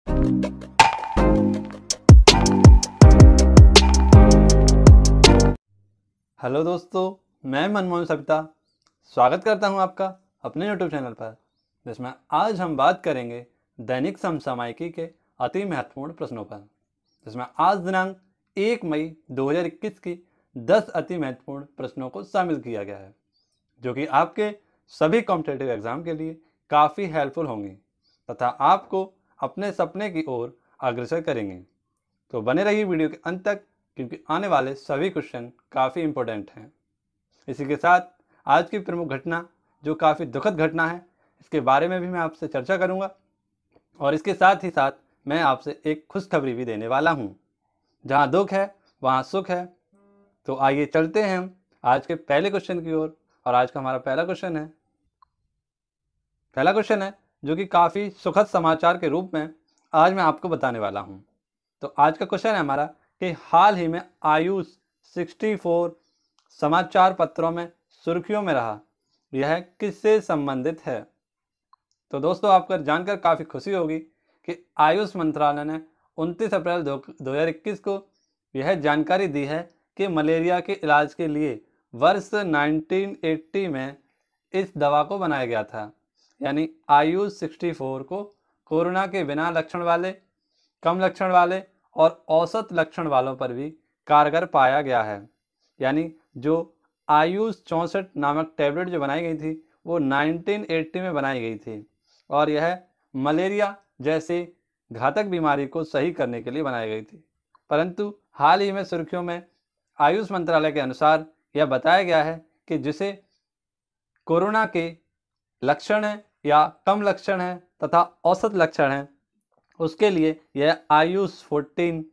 Hello दोस्तों, मैं मनमोहन सविता स्वागत करता हूं आपका अपने YouTube चैनल पर, जिसमें आज हम बात करेंगे दैनिक समसामयिकी के अति महत्वपूर्ण प्रश्नों पर, जिसमें आज दिनांक 1 मई 2021 की 10 अति महत्वपूर्ण प्रश्नों को शामिल किया गया है, जो कि आपके सभी कॉम्पिटिटिव एग्जाम के लिए काफ़ी हेल्पफुल होंगी तथा आपको अपने सपने की ओर अग्रसर करेंगे। तो बने रहिए वीडियो के अंत तक, क्योंकि आने वाले सभी क्वेश्चन काफ़ी इंपॉर्टेंट हैं। इसी के साथ आज की प्रमुख घटना, जो काफ़ी दुखद घटना है, इसके बारे में भी मैं आपसे चर्चा करूंगा और इसके साथ ही साथ मैं आपसे एक खुशखबरी भी देने वाला हूं। जहां दुख है वहां सुख है। तो आइए चलते हैं हम आज के पहले क्वेश्चन की ओर। और आज का हमारा पहला क्वेश्चन है जो कि काफ़ी सुखद समाचार के रूप में आज मैं आपको बताने वाला हूँ। तो आज का क्वेश्चन है हमारा कि हाल ही में आयुष 64 समाचार पत्रों में सुर्खियों में रहा, यह किससे संबंधित है। तो दोस्तों, आपको जानकर काफ़ी खुशी होगी कि आयुष मंत्रालय ने 29 अप्रैल 2021 को यह जानकारी दी है कि मलेरिया के इलाज के लिए वर्ष 1980 में इस दवा को बनाया गया था। यानी आयुष 64 को कोरोना के बिना लक्षण वाले, कम लक्षण वाले और औसत लक्षण वालों पर भी कारगर पाया गया है। यानी जो आयुष 64 नामक टैबलेट जो बनाई गई थी वो 1980 में बनाई गई थी और यह मलेरिया जैसी घातक बीमारी को सही करने के लिए बनाई गई थी। परंतु हाल ही में सुर्खियों में आयुष मंत्रालय के अनुसार यह बताया गया है कि जिसे कोरोना के लक्षण है या कम लक्षण है तथा औसत लक्षण है, उसके लिए यह आयुष 14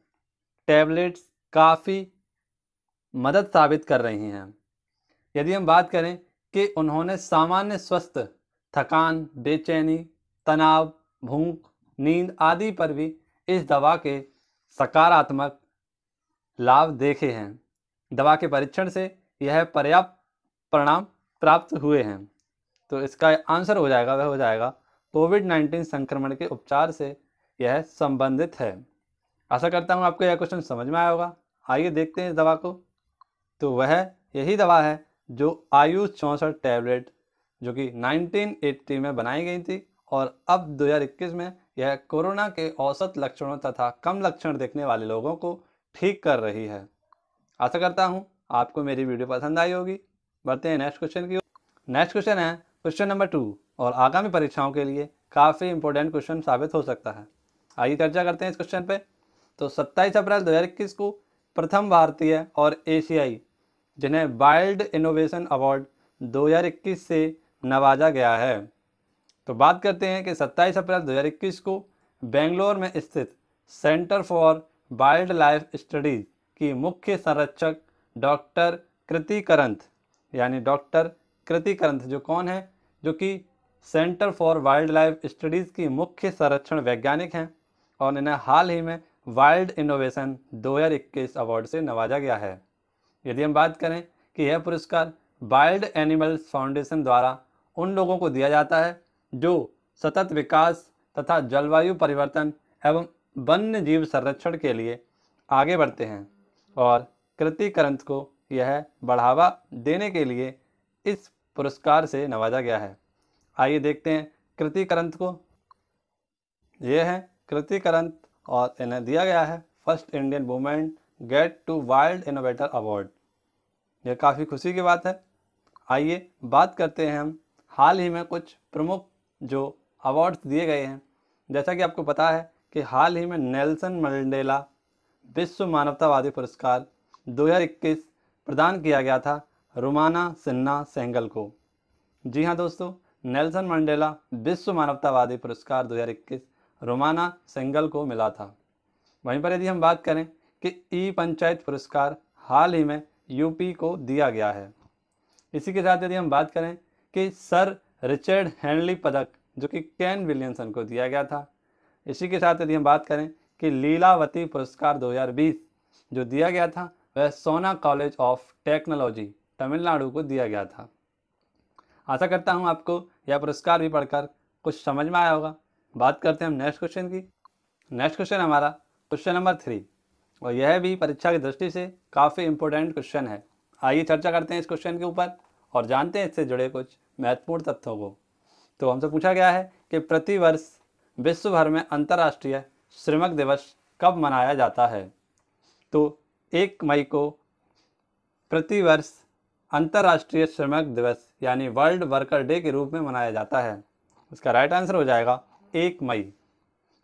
टैबलेट्स काफ़ी मदद साबित कर रही हैं। यदि हम बात करें कि उन्होंने सामान्य स्वस्थ, थकान, बेचैनी, तनाव, भूख, नींद आदि पर भी इस दवा के सकारात्मक लाभ देखे हैं। दवा के परीक्षण से यह पर्याप्त परिणाम प्राप्त हुए हैं। तो इसका आंसर हो जाएगा कोविड-19 संक्रमण के उपचार से यह संबंधित है। आशा करता हूँ आपको यह क्वेश्चन समझ में आया होगा। आइए देखते हैं इस दवा को। तो वह यही दवा है जो आयुष 64 टैबलेट, जो कि 1980 में बनाई गई थी और अब 2021 में यह कोरोना के औसत लक्षणों तथा कम लक्षण देखने वाले लोगों को ठीक कर रही है। आशा करता हूँ आपको मेरी वीडियो पसंद आई होगी। बढ़ते हैं नेक्स्ट क्वेश्चन की ओर। नेक्स्ट क्वेश्चन है क्वेश्चन नंबर 2 और आगामी परीक्षाओं के लिए काफ़ी इंपॉर्टेंट क्वेश्चन साबित हो सकता है। आइए चर्चा करते हैं इस क्वेश्चन पे। तो 27 अप्रैल 2021 को प्रथम भारतीय और एशियाई जिन्हें वाइल्ड इनोवेशन अवार्ड 2021 से नवाजा गया है। तो बात करते हैं कि 27 अप्रैल 2021 को बेंगलोर में स्थित centre for wild life studies की मुख्य संरक्षक डॉक्टर कृति करंत, यानी डॉक्टर कृति करंत जो कौन है, जो कि centre for wild life studies की मुख्य संरक्षण वैज्ञानिक हैं और इन्हें हाल ही में वाइल्ड इनोवेशन 2021 अवार्ड से नवाजा गया है। यदि हम बात करें कि यह पुरस्कार वाइल्ड एनिमल्स फाउंडेशन द्वारा उन लोगों को दिया जाता है जो सतत विकास तथा जलवायु परिवर्तन एवं वन्य जीव संरक्षण के लिए आगे बढ़ते हैं, और कृति करंत को यह बढ़ावा देने के लिए इस पुरस्कार से नवाजा गया है। आइए देखते हैं कृति करंत को। यह है कृति करंत और इन्हें दिया गया है first Indian women get to wild innovator award. यह काफ़ी खुशी की बात है। आइए बात करते हैं हम हाल ही में कुछ प्रमुख जो अवार्ड्स दिए गए हैं। जैसा कि आपको पता है कि हाल ही में नेल्सन मंडेला विश्व मानवतावादी पुरस्कार 2021 प्रदान किया गया था रुमाना सिन्हा सेंगल को। जी हाँ दोस्तों, नेल्सन मंडेला विश्व मानवतावादी पुरस्कार 2021 रुमाना सेंगल को मिला था। वहीं पर यदि हम बात करें कि ई पंचायत पुरस्कार हाल ही में यूपी को दिया गया है। इसी के साथ यदि हम बात करें कि सर रिचर्ड हेनली पदक जो कि केन विलियमसन को दिया गया था। इसी के साथ यदि हम बात करें कि लीलावती पुरस्कार 2020 जो दिया गया था वह सोना कॉलेज ऑफ टेक्नोलॉजी तमिलनाडु को दिया गया था। आशा करता हूं आपको यह पुरस्कार भी पढ़कर कुछ समझ में आया होगा। बात करते हैं हम नेक्स्ट क्वेश्चन की। नेक्स्ट क्वेश्चन हमारा क्वेश्चन नंबर 3, और यह भी परीक्षा की दृष्टि से काफ़ी इंपॉर्टेंट क्वेश्चन है। आइए चर्चा करते हैं इस क्वेश्चन के ऊपर और जानते हैं इससे जुड़े कुछ महत्वपूर्ण तथ्यों को। तो हमसे पूछा गया है कि प्रतिवर्ष विश्व भर में अंतर्राष्ट्रीय श्रमिक दिवस कब मनाया जाता है। तो 1 मई को प्रतिवर्ष अंतर्राष्ट्रीय श्रमिक दिवस यानी वर्ल्ड वर्कर डे के रूप में मनाया जाता है। इसका राइट आंसर हो जाएगा 1 मई।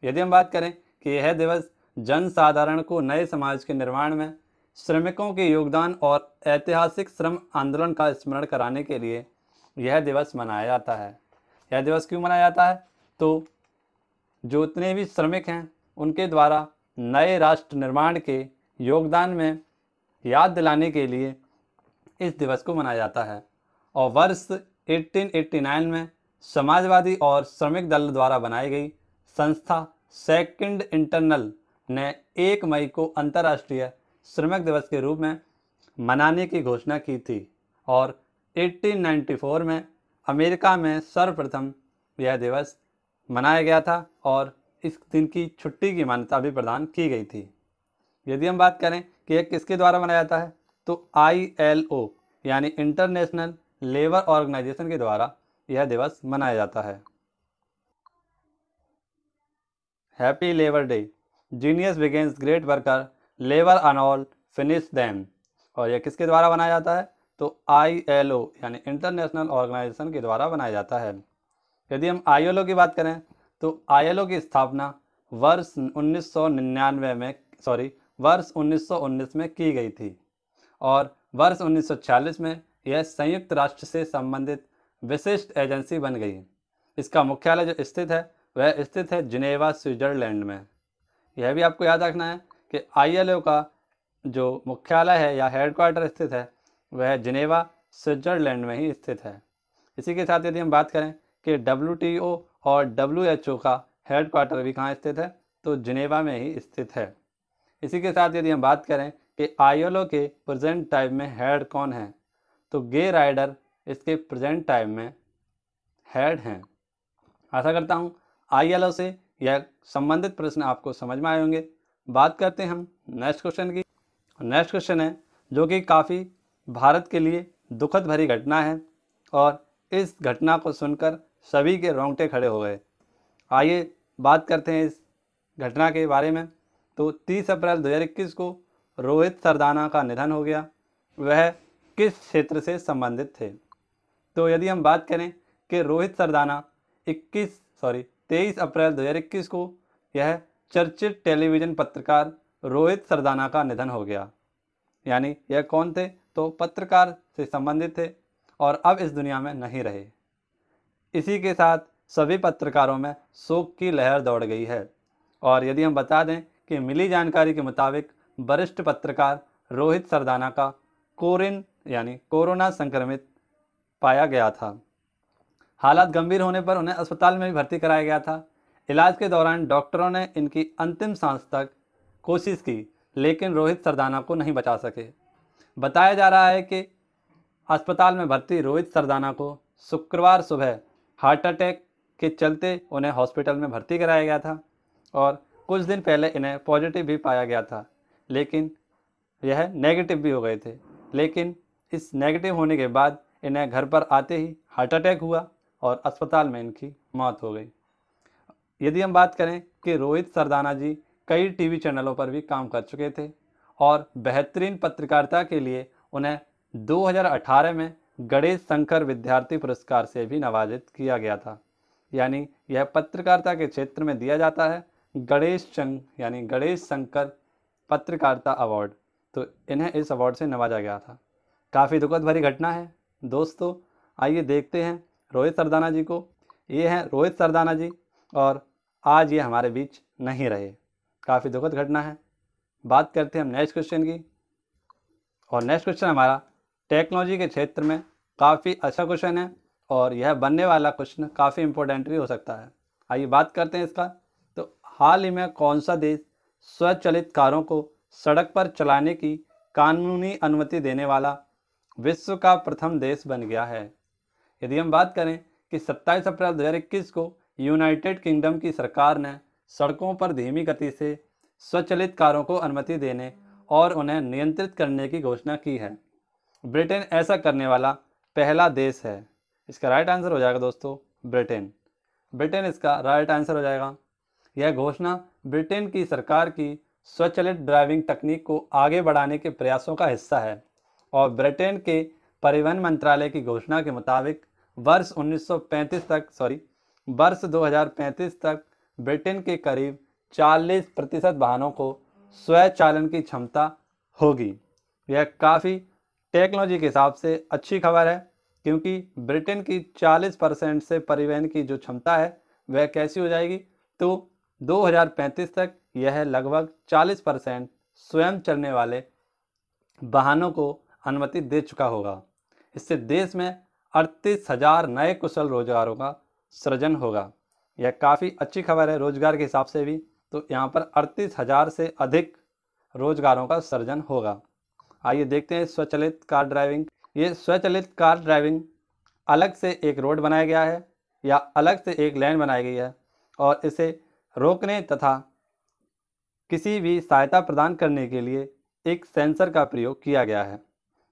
यदि हम बात करें कि यह दिवस जनसाधारण को नए समाज के निर्माण में श्रमिकों के योगदान और ऐतिहासिक श्रम आंदोलन का स्मरण कराने के लिए यह दिवस मनाया जाता है। यह दिवस क्यों मनाया जाता है? तो जो इतने भी श्रमिक हैं उनके द्वारा नए राष्ट्र निर्माण के योगदान में याद दिलाने के लिए इस दिवस को मनाया जाता है। और वर्ष 1889 में समाजवादी और श्रमिक दल द्वारा बनाई गई संस्था सेकंड इंटरनल ने 1 मई को अंतर्राष्ट्रीय श्रमिक दिवस के रूप में मनाने की घोषणा की थी और 1894 में अमेरिका में सर्वप्रथम यह दिवस मनाया गया था और इस दिन की छुट्टी की मान्यता भी प्रदान की गई थी। यदि हम बात करें कि यह किसके द्वारा मनाया जाता है तो ILO यानी इंटरनेशनल लेबर ऑर्गेनाइजेशन के द्वारा यह दिवस मनाया जाता है। Happy labour day, genius begins great worker, labour on all finish them. और यह किसके द्वारा बनाया जाता है तो ILO यानी इंटरनेशनल ऑर्गेनाइजेशन के द्वारा बनाया जाता है। यदि हम ILO की बात करें तो ILO की स्थापना वर्ष 1919 में की गई थी और वर्ष 1946 में यह संयुक्त राष्ट्र से संबंधित विशिष्ट एजेंसी बन गई। इसका मुख्यालय जो स्थित है वह स्थित है जिनेवा, स्विट्जरलैंड में। यह भी आपको याद रखना है कि ILO का जो मुख्यालय है या हेडक्वार्टर स्थित है वह जिनेवा, स्विट्जरलैंड में ही स्थित है। इसी के साथ यदि हम बात करें कि WTO और WHO का हेडक्वार्टर भी कहाँ स्थित है तो जिनेवा में ही स्थित है। इसी के साथ यदि हम बात करें कि ILO के प्रेजेंट टाइम में हेड कौन है तो गे राइडर इसके प्रेजेंट टाइम में हेड हैं। आशा करता हूँ ILO से यह संबंधित प्रश्न आपको समझ में आए होंगे। बात करते हैं हम नेक्स्ट क्वेश्चन की। नेक्स्ट क्वेश्चन है जो कि काफ़ी भारत के लिए दुखद भरी घटना है और इस घटना को सुनकर सभी के रोंगटे खड़े हो गए। आइए बात करते हैं इस घटना के बारे में। तो 30 अप्रैल 2021 को रोहित सरदाना का निधन हो गया। वह किस क्षेत्र से संबंधित थे? तो यदि हम बात करें कि रोहित सरदाना 23 अप्रैल 2021 को यह चर्चित टेलीविज़न पत्रकार रोहित सरदाना का निधन हो गया। यानी यह कौन थे तो पत्रकार से संबंधित थे और अब इस दुनिया में नहीं रहे। इसी के साथ सभी पत्रकारों में शोक की लहर दौड़ गई है। और यदि हम बता दें कि मिली जानकारी के मुताबिक वरिष्ठ पत्रकार रोहित सरदाना का कोरोना संक्रमित पाया गया था। हालात गंभीर होने पर उन्हें अस्पताल में भी भर्ती कराया गया था। इलाज के दौरान डॉक्टरों ने इनकी अंतिम सांस तक कोशिश की लेकिन रोहित सरदाना को नहीं बचा सके। बताया जा रहा है कि अस्पताल में भर्ती रोहित सरदाना को शुक्रवार सुबह हार्ट अटैक के चलते उन्हें हॉस्पिटल में भर्ती कराया गया था और कुछ दिन पहले इन्हें पॉजिटिव भी पाया गया था लेकिन यह नेगेटिव भी हो गए थे। लेकिन इस नेगेटिव होने के बाद इन्हें घर पर आते ही हार्ट अटैक हुआ और अस्पताल में इनकी मौत हो गई। यदि हम बात करें कि रोहित सरदाना जी कई टीवी चैनलों पर भी काम कर चुके थे और बेहतरीन पत्रकारिता के लिए उन्हें 2018 में गणेश शंकर विद्यार्थी पुरस्कार से भी नवाजित किया गया था। यानी यह पत्रकारिता के क्षेत्र में दिया जाता है गणेश शंकर पत्रकारिता अवार्ड। तो इन्हें इस अवार्ड से नवाजा गया था। काफ़ी दुखद भरी घटना है दोस्तों। आइए देखते हैं रोहित सरदाना जी को। ये हैं रोहित सरदाना जी और आज ये हमारे बीच नहीं रहे। काफ़ी दुखद घटना है। बात करते हैं हम नेक्स्ट क्वेश्चन की। और नेक्स्ट क्वेश्चन हमारा टेक्नोलॉजी के क्षेत्र में काफ़ी अच्छा क्वेश्चन है और यह बनने वाला क्वेश्चन काफ़ी इंपॉर्टेंट भी हो सकता है। आइए बात करते हैं इसका। तो हाल ही में कौन सा देश स्वचालित कारों को सड़क पर चलाने की कानूनी अनुमति देने वाला विश्व का प्रथम देश बन गया है? यदि हम बात करें कि 27 अप्रैल 2021 को यूनाइटेड किंगडम की सरकार ने सड़कों पर धीमी गति से स्वचालित कारों को अनुमति देने और उन्हें नियंत्रित करने की घोषणा की है। ब्रिटेन ऐसा करने वाला पहला देश है। इसका राइट आंसर हो जाएगा दोस्तों ब्रिटेन। ब्रिटेन इसका राइट आंसर हो जाएगा। यह घोषणा ब्रिटेन की सरकार की स्वचालित ड्राइविंग तकनीक को आगे बढ़ाने के प्रयासों का हिस्सा है और ब्रिटेन के परिवहन मंत्रालय की घोषणा के मुताबिक वर्ष 2035 तक ब्रिटेन के करीब 40% वाहनों को स्वचालन की क्षमता होगी। यह काफ़ी टेक्नोलॉजी के हिसाब से अच्छी खबर है, क्योंकि ब्रिटेन की 40% से परिवहन की जो क्षमता है वह कैसी हो जाएगी, तो 2035 तक यह लगभग 40% स्वयं चलने वाले वाहनों को अनुमति दे चुका होगा। इससे देश में 38,000 नए कुशल रोजगारों का सृजन होगा। यह काफ़ी अच्छी खबर है रोजगार के हिसाब से भी। तो यहाँ पर 38,000 से अधिक रोजगारों का सृजन होगा। आइए देखते हैं स्वचालित कार ड्राइविंग। ये स्वचालित कार ड्राइविंग अलग से एक रोड बनाया गया है या अलग से एक लेन बनाई गई है और इसे रोकने तथा किसी भी सहायता प्रदान करने के लिए एक सेंसर का प्रयोग किया गया है।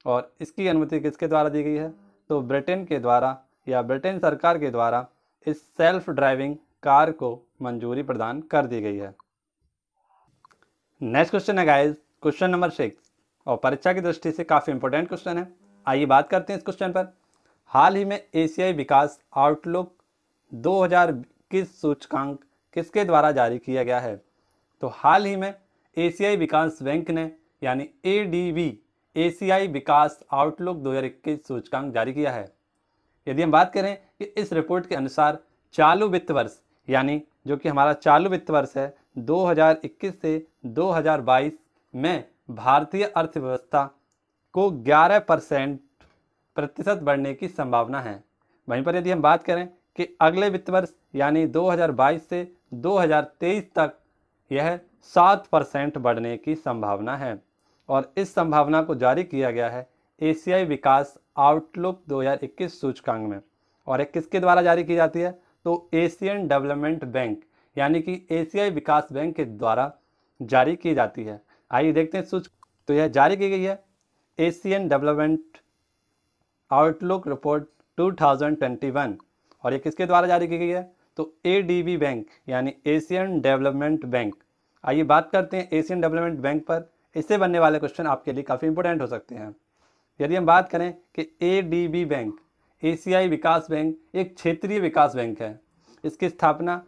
और इसकी अनुमति किसके द्वारा दी गई है, तो ब्रिटेन के द्वारा या ब्रिटेन सरकार के द्वारा इस सेल्फ ड्राइविंग कार को मंजूरी प्रदान कर दी गई है। नेक्स्ट क्वेश्चन है गाइस, क्वेश्चन नंबर 6 और परीक्षा की दृष्टि से काफ़ी इंपॉर्टेंट क्वेश्चन है। आइए बात करते हैं इस क्वेश्चन पर। हाल ही में एशियाई विकास आउटलुक 2021 सूचकांक किसके द्वारा जारी किया गया है? तो हाल ही में एशियाई विकास बैंक ने यानी ADB एशियाई विकास आउटलुक 2021 सूचकांक जारी किया है। यदि हम बात करें कि इस रिपोर्ट के अनुसार चालू वित्त वर्ष यानी जो कि हमारा चालू वित्त वर्ष है 2021 से 2022 में भारतीय अर्थव्यवस्था को 11% बढ़ने की संभावना है। वहीं पर यदि हम बात करें कि अगले वित्त वर्ष यानी 2022 से 2023 तक यह 7% बढ़ने की संभावना है और इस संभावना को जारी किया गया है एशियाई विकास आउटलुक 2021 सूचकांक में। और एक किसके द्वारा जारी की जाती है, तो एशियन डेवलपमेंट बैंक यानी कि एशियाई विकास बैंक के द्वारा जारी की जाती है। आइए देखते हैं तो यह जारी की गई है एशियन डेवलपमेंट आउटलुक रिपोर्ट 2021 और ये किसके द्वारा जारी की गई है, तो ADB बैंक यानी एशियन डेवलपमेंट बैंक। आइए बात करते हैं एशियन डेवलपमेंट बैंक पर। इससे बनने वाले क्वेश्चन आपके लिए काफ़ी इंपॉर्टेंट हो सकते हैं। यदि हम बात करें कि ADB बैंक एशियाई विकास बैंक एक क्षेत्रीय विकास बैंक है। इसकी स्थापना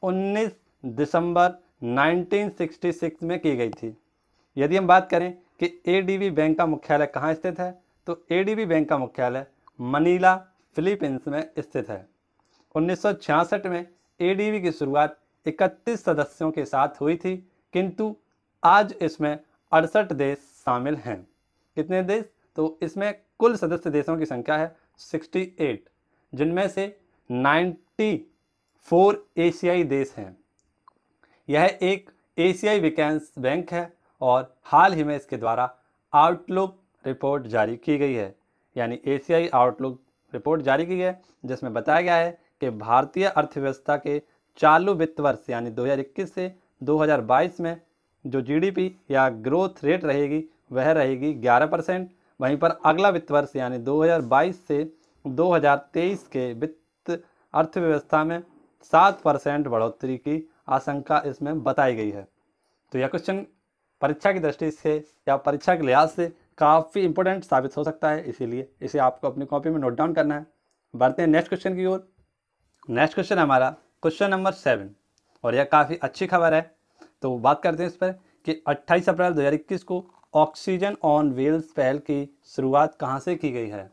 19 दिसंबर 1966 में की गई थी। यदि हम बात करें कि ADB बैंक का मुख्यालय कहाँ स्थित है, तो ADB बैंक का मुख्यालय मनीला फिलीपींस में स्थित है। 1966 में ADB की शुरुआत 31 सदस्यों के साथ हुई थी, किंतु आज इसमें 68 देश शामिल हैं। कितने देश, तो इसमें कुल सदस्य देशों की संख्या है 68, जिनमें से 94 एशियाई देश हैं। यह एक एशियाई विकास बैंक है और हाल ही में इसके द्वारा आउटलुक रिपोर्ट जारी की गई है, यानी एशियाई आउटलुक रिपोर्ट जारी की है, जिसमें बताया गया है कि भारतीय अर्थव्यवस्था के चालू वित्त वर्ष यानी 2021 से 2022 में जो GDP या ग्रोथ रेट रहेगी वह रहेगी 11%। वहीं पर अगला वित्त वर्ष यानी 2022 से 2023 के वित्त अर्थव्यवस्था में 7% बढ़ोतरी की आशंका इसमें बताई गई है। तो यह क्वेश्चन परीक्षा की दृष्टि से या परीक्षा के लिहाज से काफ़ी इंपॉर्टेंट साबित हो सकता है, इसीलिए इसे आपको अपनी कॉपी में नोट डाउन करना है। बढ़ते हैं नेक्स्ट क्वेश्चन की ओर। नेक्स्ट क्वेश्चन हमारा क्वेश्चन नंबर 7 और यह काफ़ी अच्छी खबर है। तो बात करते हैं इस पर कि 28 अप्रैल 2021 को ऑक्सीजन ऑन व्हील्स पहल की शुरुआत कहाँ से की गई है।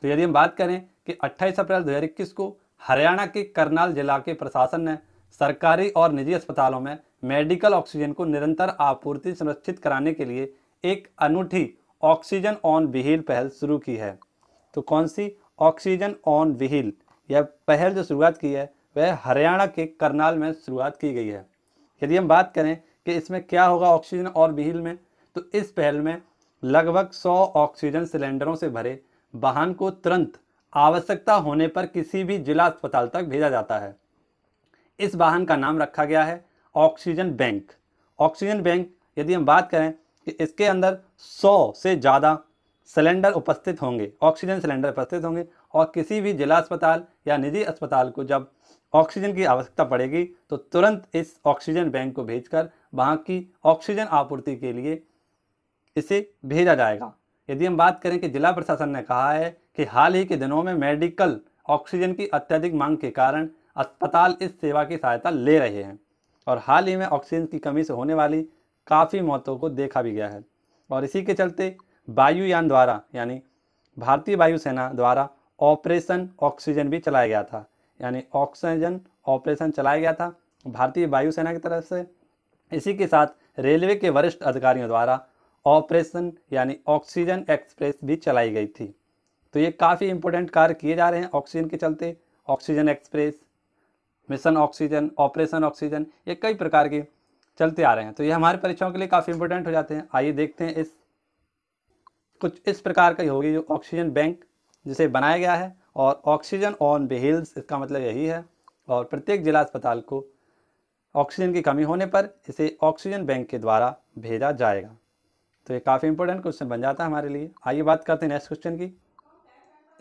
तो यदि हम बात करें कि 28 अप्रैल 2021 को हरियाणा के करनाल जिला के प्रशासन ने सरकारी और निजी अस्पतालों में मेडिकल ऑक्सीजन को निरंतर आपूर्ति सुनिश्चित कराने के लिए एक अनूठी ऑक्सीजन ऑन व्हील पहल शुरू की है। तो कौन सी ऑक्सीजन ऑन व्हील, यह पहल जो शुरुआत की है वह हरियाणा के करनाल में शुरुआत की गई है। यदि हम बात करें कि इसमें क्या होगा ऑक्सीजन और व्हील में, तो इस पहल में लगभग 100 ऑक्सीजन सिलेंडरों से भरे वाहन को तुरंत आवश्यकता होने पर किसी भी जिला अस्पताल तक भेजा जाता है। इस वाहन का नाम रखा गया है ऑक्सीजन बैंक। ऑक्सीजन बैंक यदि हम बात करें कि इसके अंदर 100 से ज़्यादा सिलेंडर उपस्थित होंगे, ऑक्सीजन सिलेंडर उपस्थित होंगे, और किसी भी जिला अस्पताल या निजी अस्पताल को जब ऑक्सीजन की आवश्यकता पड़ेगी तो तुरंत इस ऑक्सीजन बैंक को भेजकर वहाँ की ऑक्सीजन आपूर्ति के लिए इसे भेजा जाएगा। यदि हम बात करें कि जिला प्रशासन ने कहा है कि हाल ही के दिनों में मेडिकल ऑक्सीजन की अत्यधिक मांग के कारण अस्पताल इस सेवा की सहायता ले रहे हैं, और हाल ही में ऑक्सीजन की कमी से होने वाली काफ़ी मौतों को देखा भी गया है। और इसी के चलते वायुयान द्वारा यानी भारतीय वायुसेना द्वारा ऑपरेशन ऑक्सीजन भी चलाया गया था, यानी ऑक्सीजन ऑपरेशन चलाया गया था भारतीय वायुसेना की तरफ से। इसी के साथ रेलवे के वरिष्ठ अधिकारियों द्वारा ऑपरेशन यानी ऑक्सीजन एक्सप्रेस भी चलाई गई थी। तो ये काफ़ी इंपॉर्टेंट कार्य किए जा रहे हैं ऑक्सीजन के चलते। Oxygen express, mission oxygen, operation oxygen, ये कई प्रकार के चलते आ रहे हैं। तो ये हमारे परीक्षाओं के लिए काफ़ी इंपॉर्टेंट हो जाते हैं। आइए देखते हैं कुछ इस प्रकार का होगी जो ऑक्सीजन बैंक जिसे बनाया गया है, और ऑक्सीजन ऑन व्हील्स इसका मतलब यही है। और प्रत्येक जिला अस्पताल को ऑक्सीजन की कमी होने पर इसे ऑक्सीजन बैंक के द्वारा भेजा जाएगा। तो ये काफ़ी इंपॉर्टेंट क्वेश्चन बन जाता है हमारे लिए। आइए बात करते हैं नेक्स्ट क्वेश्चन की।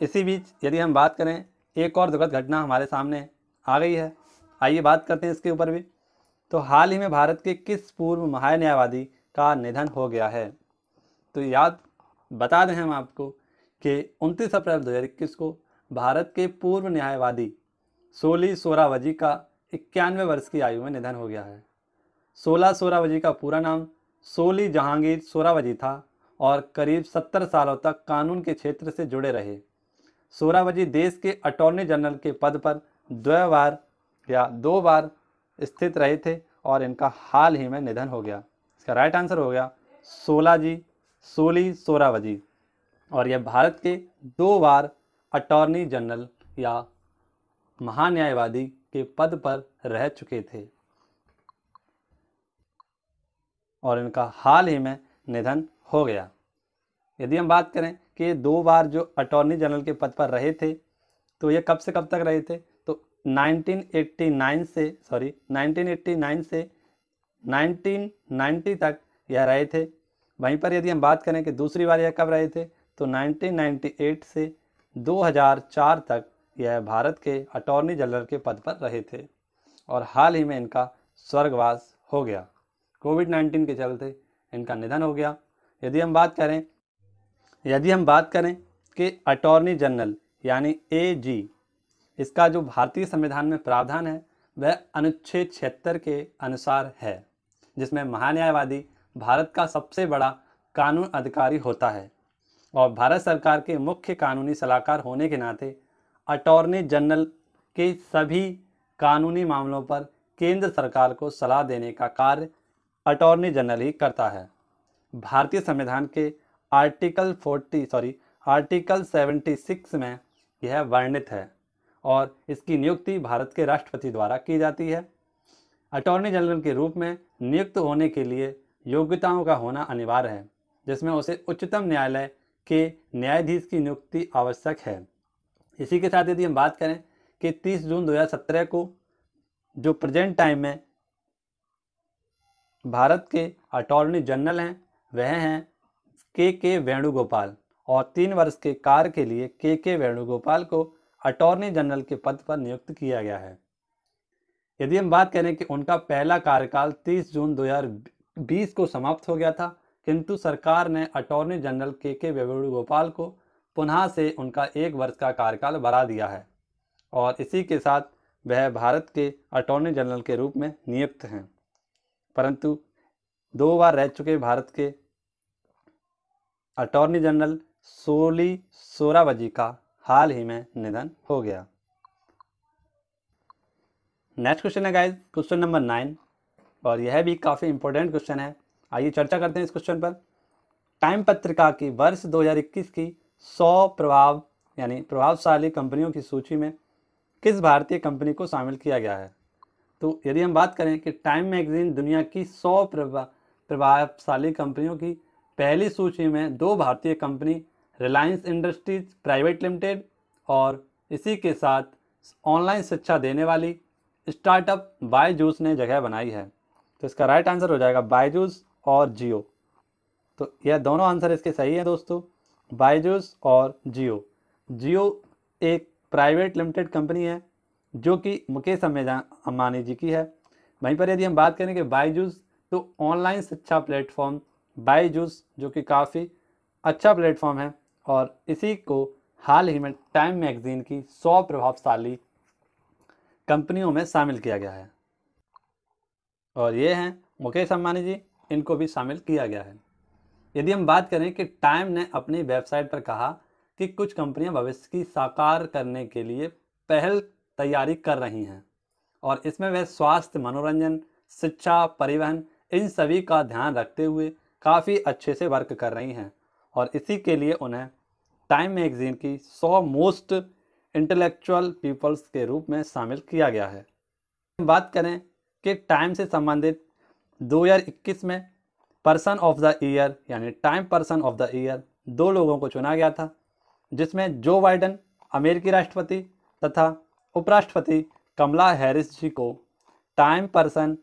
इसी बीच यदि हम बात करें, एक और दुखद घटना हमारे सामने आ गई है, आइए बात करते हैं इसके ऊपर भी। तो हाल ही में भारत के किस पूर्व महान्यायवादी का निधन हो गया है? तो याद बता दें हम आपको कि 29 अप्रैल 2021 को भारत के पूर्व न्यायवादी सोली सोरावजी का 91 वर्ष की आयु में निधन हो गया है। सोरावजी का पूरा नाम सोली जहांगीर सोरावजी था और करीब 70 सालों तक कानून के क्षेत्र से जुड़े रहे। सोरावजी देश के अटॉर्नी जनरल के पद पर दो बार स्थित रहे थे, और इनका हाल ही में निधन हो गया। इसका राइट आंसर हो गया सोली सोरावजी, और यह भारत के 2 बार अटॉर्नी जनरल या महान्यायवादी के पद पर रह चुके थे, और इनका हाल ही में निधन हो गया। यदि हम बात करें कि ये 2 बार जो अटॉर्नी जनरल के पद पर रहे थे, तो ये कब से कब तक रहे थे? तो 1989 से 1990 तक यह रहे थे। वहीं पर यदि हम बात करें कि दूसरी बार यह कब रहे थे, तो 1998 से 2004 तक यह भारत के अटॉर्नी जनरल के पद पर रहे थे, और हाल ही में इनका स्वर्गवास हो गया। कोविड-19 के चलते इनका निधन हो गया। यदि हम बात करें कि अटॉर्नी जनरल यानी एजी, इसका जो भारतीय संविधान में प्रावधान है वह अनुच्छेद 76 के अनुसार है, जिसमें महान्यायवादी भारत का सबसे बड़ा कानून अधिकारी होता है, और भारत सरकार के मुख्य कानूनी सलाहकार होने के नाते अटॉर्नी जनरल के सभी कानूनी मामलों पर केंद्र सरकार को सलाह देने का कार्य अटॉर्नी जनरल ही करता है। भारतीय संविधान के आर्टिकल 76 में यह वर्णित है, और इसकी नियुक्ति भारत के राष्ट्रपति द्वारा की जाती है। अटॉर्नी जनरल के रूप में नियुक्त होने के लिए योग्यताओं का होना अनिवार्य है, जिसमें उसे उच्चतम न्यायालय के न्यायाधीश की नियुक्ति आवश्यक है। इसी के साथ यदि हम बात करें कि 30 जून 2017 को जो प्रेजेंट टाइम में भारत के अटॉर्नी जनरल हैं वह हैं के वेणुगोपाल, और 3 वर्ष के कार्य के लिए के वेणुगोपाल को अटॉर्नी जनरल के पद पर नियुक्त किया गया है। यदि हम बात करें कि उनका पहला कार्यकाल 30 जून 2020 को समाप्त हो गया था, किंतु सरकार ने अटॉर्नी जनरल के वेणुगोपाल को पुनः से उनका 1 वर्ष का कार्यकाल बढ़ा दिया है, और इसी के साथ वह भारत के अटॉर्नी जनरल के रूप में नियुक्त हैं। परंतु 2 बार रह चुके भारत के अटॉर्नी जनरल सोली सोरावजी का हाल ही में निधन हो गया। नेक्स्ट क्वेश्चन है गाइस, क्वेश्चन नंबर 9, और यह भी काफ़ी इंपॉर्टेंट क्वेश्चन है। आइए चर्चा करते हैं इस क्वेश्चन पर। टाइम पत्रिका की वर्ष 2021 की 100 प्रभावशाली कंपनियों की सूची में किस भारतीय कंपनी को शामिल किया गया है? तो यदि हम बात करें कि टाइम मैगजीन दुनिया की 100 प्रभावशाली कंपनियों की पहली सूची में 2 भारतीय company Reliance industries private limited और इसी के साथ ऑनलाइन शिक्षा देने वाली स्टार्टअप बायजूस ने जगह बनाई है। तो इसका राइट आंसर हो जाएगा बायजूस और जियो। तो यह दोनों आंसर इसके सही है दोस्तों, बायजूस और जियो। जियो एक प्राइवेट लिमिटेड कंपनी है जो कि मुकेश अंबानी जी की है। वहीं पर यदि हम बात करें कि बायजूस, तो ऑनलाइन शिक्षा प्लेटफॉर्म बायजूस जो कि काफ़ी अच्छा प्लेटफॉर्म है, और इसी को हाल ही में टाइम मैगजीन की 100 प्रभावशाली कंपनियों में शामिल किया गया है। और ये हैं मुकेश अंबानी जी, इनको भी शामिल किया गया है। यदि हम बात करें कि टाइम ने अपनी वेबसाइट पर कहा कि कुछ कंपनियां भविष्य की साकार करने के लिए पहल तैयारी कर रही हैं, और इसमें वह स्वास्थ्य, मनोरंजन, शिक्षा, परिवहन, इन सभी का ध्यान रखते हुए काफ़ी अच्छे से वर्क कर रही हैं, और इसी के लिए उन्हें टाइम मैगजीन की 100 मोस्ट इंटेलेक्चुअल पीपल्स के रूप में शामिल किया गया है। बात करें कि टाइम से संबंधित 2021 में पर्सन ऑफ द ईयर यानी time person of the year 2 लोगों को चुना गया था, जिसमें जो बाइडन अमेरिकी राष्ट्रपति तथा उपराष्ट्रपति कमला हैरिस जी को time person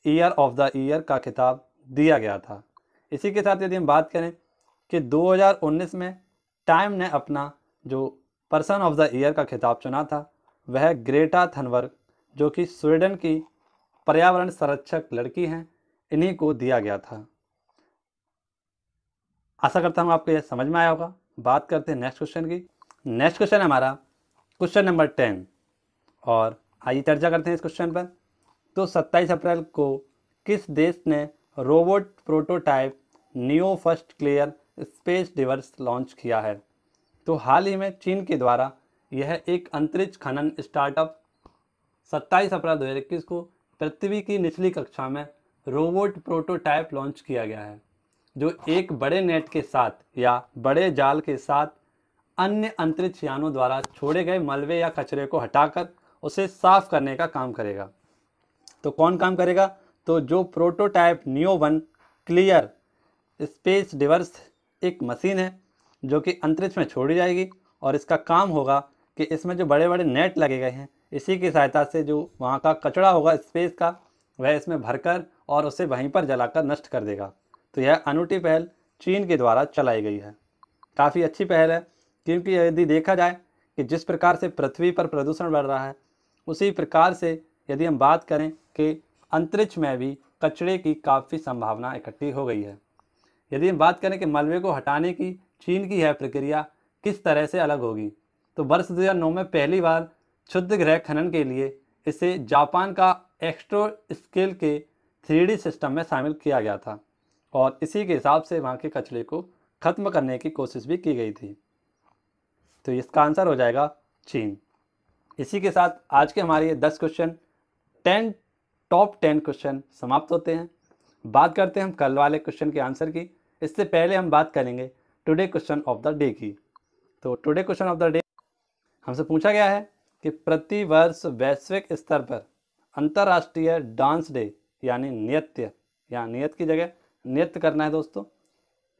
year of the year का खिताब दिया गया था। इसी के साथ यदि हम बात करें कि 2019 में टाइम ने अपना जो पर्सन ऑफ द ईयर का खिताब चुना था, वह ग्रेटा थनबर्ग जो कि स्वीडन की पर्यावरण संरक्षक लड़की हैं, इन्हीं को दिया गया था। आशा करता हूँ आपको यह समझ में आया होगा। बात करते हैं नेक्स्ट क्वेश्चन की। नेक्स्ट क्वेश्चन है हमारा क्वेश्चन नंबर 10, और आइए चर्चा करते हैं इस क्वेश्चन पर। तो 27 अप्रैल को किस देश ने robot prototype neo first clear space Divers launch किया है? तो हाल ही में चीन के द्वारा यह एक अंतरिक्ष खनन स्टार्टअप 27 अप्रैल 2021 को पृथ्वी की निचली कक्षा में रोबोट प्रोटोटाइप लॉन्च किया गया है, जो एक बड़े नेट के साथ या बड़े जाल के साथ अन्य अंतरिक्ष यानों द्वारा छोड़े गए मलबे या कचरे को हटाकर उसे साफ करने का काम करेगा। तो कौन काम करेगा? तो जो prototype neo 1 clear space Divers एक मशीन है जो कि अंतरिक्ष में छोड़ी जाएगी, और इसका काम होगा कि इसमें जो बड़े बड़े नेट लगे गए हैं, इसी की सहायता से जो वहाँ का कचरा होगा स्पेस का, वह इसमें भरकर और उसे वहीं पर जलाकर नष्ट कर देगा। तो यह अनूठी पहल चीन के द्वारा चलाई गई है। काफ़ी अच्छी पहल है, क्योंकि यदि देखा जाए कि जिस प्रकार से पृथ्वी पर प्रदूषण बढ़ रहा है, उसी प्रकार से यदि हम बात करें कि अंतरिक्ष में भी कचरे की काफ़ी संभावना इकट्ठी हो गई है। यदि हम बात करें कि मलबे को हटाने की चीन की यह प्रक्रिया किस तरह से अलग होगी, तो वर्ष 2009 में पहली बार क्षुद्र ग्रह खनन के लिए इसे जापान का एक्स्ट्रो स्केल के 3D सिस्टम में शामिल किया गया था, और इसी के हिसाब से वहाँ के कचरे को खत्म करने की कोशिश भी की गई थी। तो इसका आंसर हो जाएगा चीन। इसी के साथ आज के हमारे ये 10 क्वेश्चन, टॉप 10 क्वेश्चन समाप्त होते हैं। बात करते हैं हम कल वाले क्वेश्चन के आंसर की। इससे पहले हम बात करेंगे today question of the day की। तो today question of the day हमसे पूछा गया है कि प्रति वर्ष वैश्विक स्तर पर अंतर्राष्ट्रीय डांस डे यानी नृत्य, या नियत की जगह नृत्य करना है दोस्तों,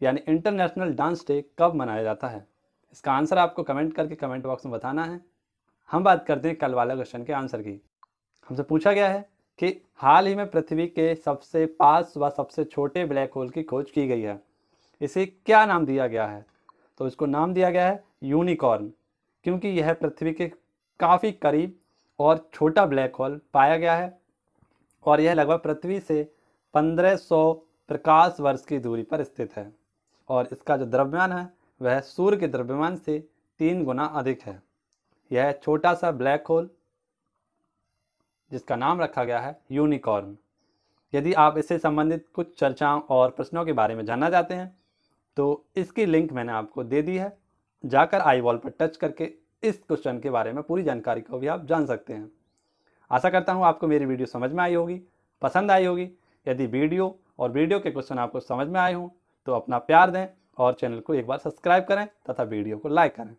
यानी इंटरनेशनल डांस डे कब मनाया जाता है? इसका आंसर आपको कमेंट करके कमेंट बॉक्स में बताना है। हम बात करते हैं कल वाले क्वेश्चन के आंसर की। हमसे पूछा गया है कि हाल ही में पृथ्वी के सबसे पास व सबसे छोटे ब्लैक होल की खोज की गई है, इसे क्या नाम दिया गया है? तो इसको नाम दिया गया है यूनिकॉर्न, क्योंकि यह पृथ्वी के काफ़ी करीब और छोटा ब्लैक होल पाया गया है, और यह लगभग पृथ्वी से 1500 प्रकाश वर्ष की दूरी पर स्थित है, और इसका जो द्रव्यमान है वह सूर्य के द्रव्यमान से 3 गुना अधिक है। यह छोटा सा ब्लैक होल जिसका नाम रखा गया है यूनिकॉर्न। यदि आप इससे संबंधित कुछ चर्चाओं और प्रश्नों के बारे में जानना चाहते हैं, तो इसकी लिंक मैंने आपको दे दी है, जाकर आई वॉल पर टच करके इस क्वेश्चन के बारे में पूरी जानकारी को भी आप जान सकते हैं। आशा करता हूँ आपको मेरी वीडियो समझ में आई होगी, पसंद आई होगी। यदि वीडियो के क्वेश्चन आपको समझ में आए हों तो अपना प्यार दें और चैनल को एक बार सब्सक्राइब करें तथा वीडियो को लाइक करें।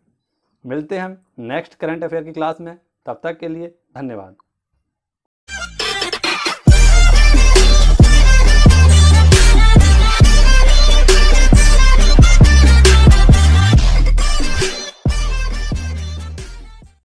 मिलते हैं हम नेक्स्ट करंट अफेयर की क्लास में, तब तक के लिए धन्यवाद।